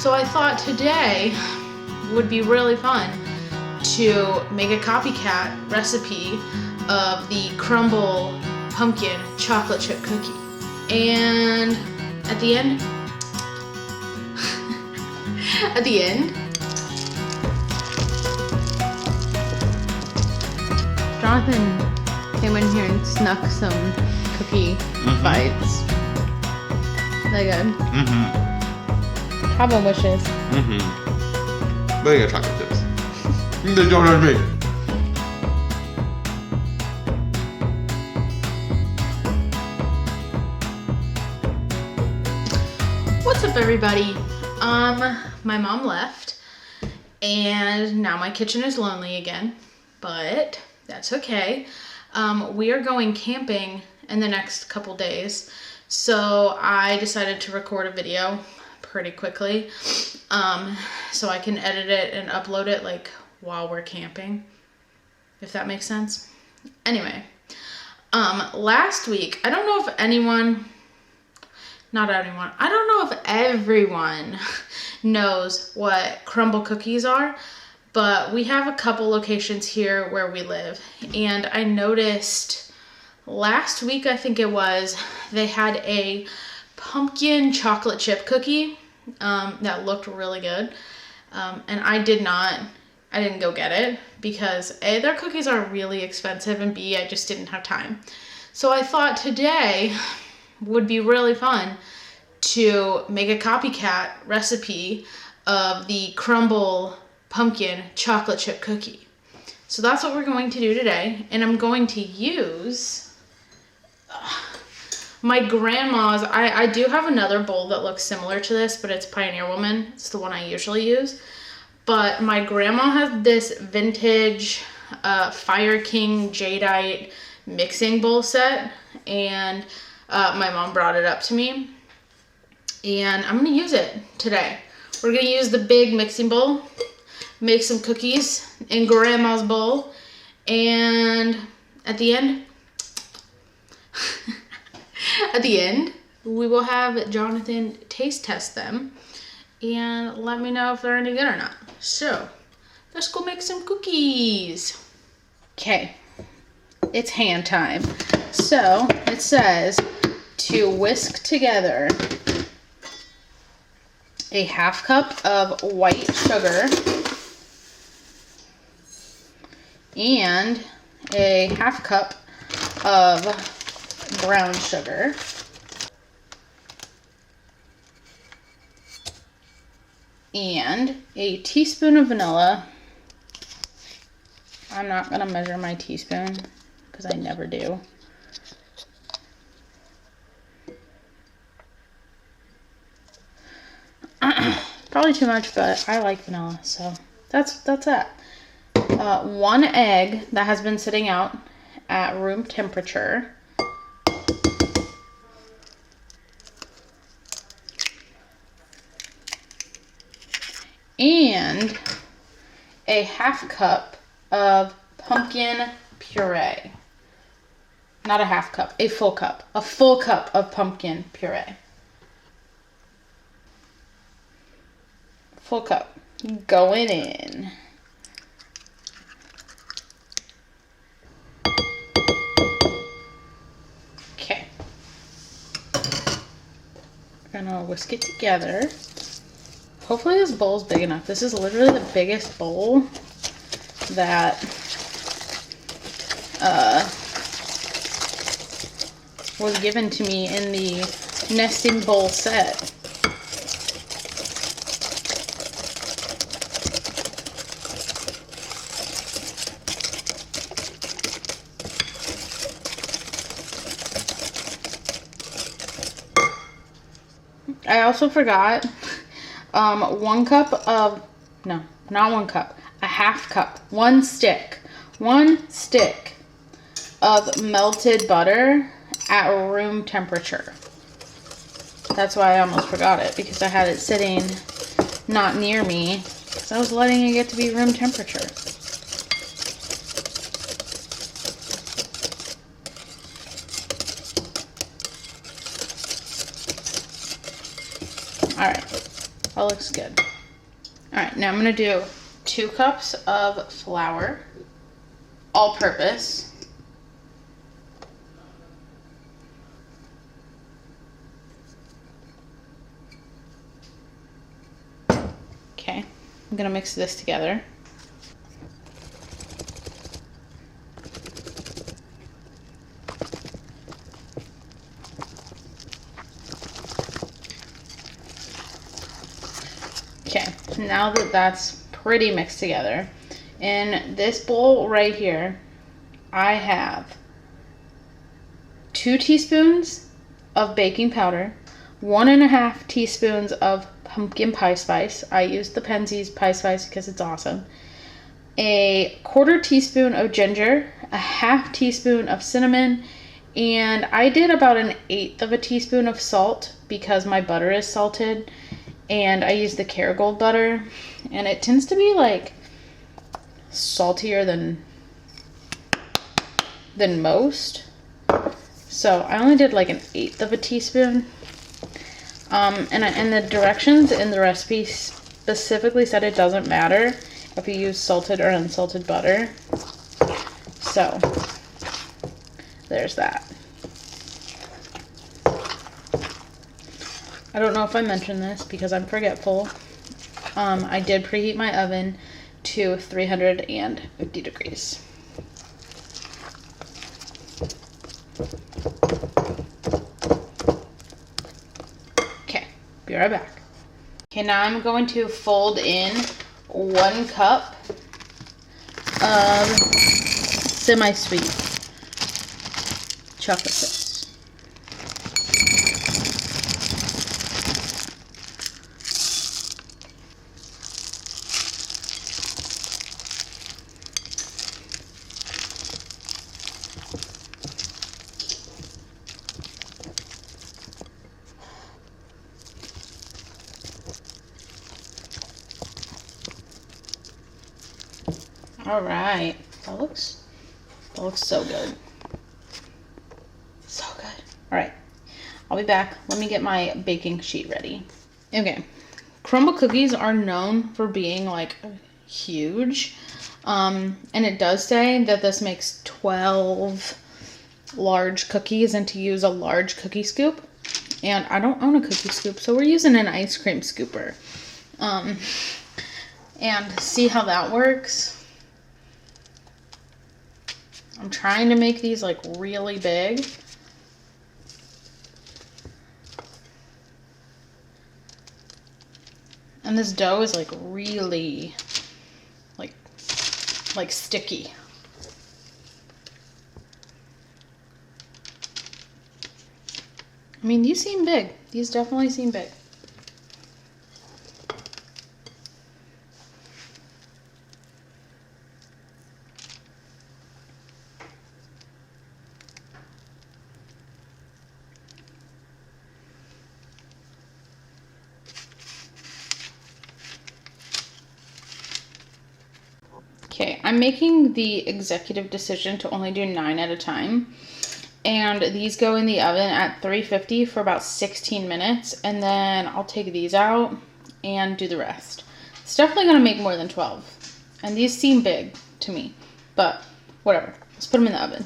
So I thought today would be really fun to make a copycat recipe of the Crumbl pumpkin chocolate chip cookie. And at the end, Jonathan came in here and snuck some cookie bites. They good? Cowboy wishes. But you got chocolate chips. They don't hurt me. What's up, everybody? My mom left, and now my kitchen is lonely again, but that's okay. We are going camping in the next couple days, so I decided to record a video pretty quickly, so I can edit it and upload it like while we're camping, if that makes sense. Anyway, last week, I don't know if everyone knows what Crumbl cookies are, but we have a couple locations here where we live, and I noticed last week, I think it was, they had a pumpkin chocolate chip cookie that looked really good, and I didn't go get it because A, their cookies are really expensive, and B, I just didn't have time. So I thought today would be really fun to make a copycat recipe of the Crumbl pumpkin chocolate chip cookie. So that's what we're going to do today, and I'm going to use my grandma's. I do have another bowl that looks similar to this, but it's Pioneer Woman. It's the one I usually use. But my grandma has this vintage Fire King Jadeite mixing bowl set, and my mom brought it up to me, and I'm gonna use it today. We're gonna use the big mixing bowl, make some cookies in grandma's bowl, and at the end, we will have Jonathan taste test them and let me know if they're any good or not. So, let's go make some cookies. Okay, it's hand time. So, it says to whisk together a half cup of white sugar and a half cup of brown sugar and a teaspoon of vanilla. I'm not gonna measure my teaspoon because I never do. Probably too much, but I like vanilla, so that's that. 1 egg that has been sitting out at room temperature. And a half cup of pumpkin puree. Not a half cup, a full cup. A full cup of pumpkin puree. Full cup going in. Okay. We're gonna whisk it together. Hopefully this bowl's big enough. This is literally the biggest bowl that was given to me in the nesting bowl set. I also forgot 1 cup of, no, not 1 cup, a half cup, 1 stick of melted butter at room temperature. That's why I almost forgot it, because I had it sitting not near me, because I was letting it get to be room temperature. Alright, That looks good. All right, now I'm gonna do 2 cups of flour, all purpose. Okay, I'm gonna mix this together. Okay, now that that's pretty mixed together, in this bowl right here, I have 2 teaspoons of baking powder, 1.5 teaspoons of pumpkin pie spice. I use the Penzeys pie spice because it's awesome. A 1/4 teaspoon of ginger, a 1/2 teaspoon of cinnamon, and I did about 1/8 of a teaspoon of salt because my butter is salted, and I use the Kerrygold butter, and it tends to be like saltier than most. So I only did like 1/8 of a teaspoon. And the directions in the recipe specifically said it doesn't matter if you use salted or unsalted butter. So there's that. I don't know if I mentioned this because I'm forgetful. I did preheat my oven to 350 degrees. Okay, be right back. Okay, now I'm going to fold in 1 cup of semi-sweet chocolate chips. All right, that looks so good. So good. All right, I'll be back. Let me get my baking sheet ready. Okay, Crumbl cookies are known for being like huge. And it does say that this makes 12 large cookies and to use a large cookie scoop. And I don't own a cookie scoop, so we're using an ice cream scooper. And see how that works. I'm trying to make these like really big. And this dough is like really like sticky. I mean, these seem big. These definitely seem big. Okay, I'm making the executive decision to only do 9 at a time. And these go in the oven at 350 for about 16 minutes. And then I'll take these out and do the rest. It's definitely going to make more than 12. And these seem big to me. But whatever. Let's put them in the oven.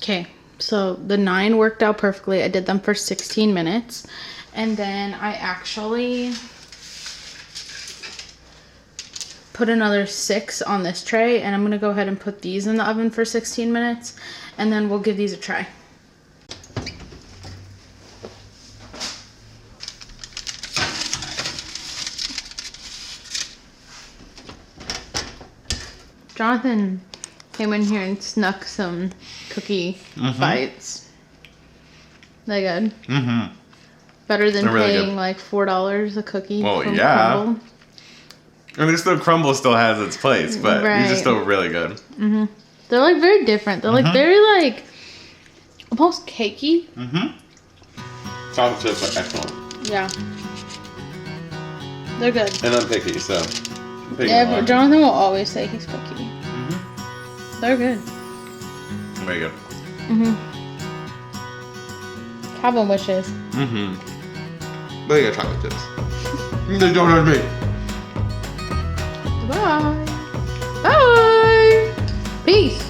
Okay, so the 9 worked out perfectly. I did them for 16 minutes. And then I actually put another 6 on this tray. And I'm going to go ahead and put these in the oven for 16 minutes. And then we'll give these a try. Jonathan came in here and snuck some cookie bites. They good? Mm-hmm. Better than They're really paying good. like $4 a cookie. Well, from yeah. Crumbl. I mean, Crumbl still has its place, but these are Right. still really good. They're like very different. They're like very like almost cakey. Chocolate chips are excellent. Yeah. They're good. And I'm picky, so. Yeah, but Jonathan will always say he's picky. They're good. Very good. Have them wishes. Very good chocolate chips. They don't hurt me. Bye. Bye. Peace.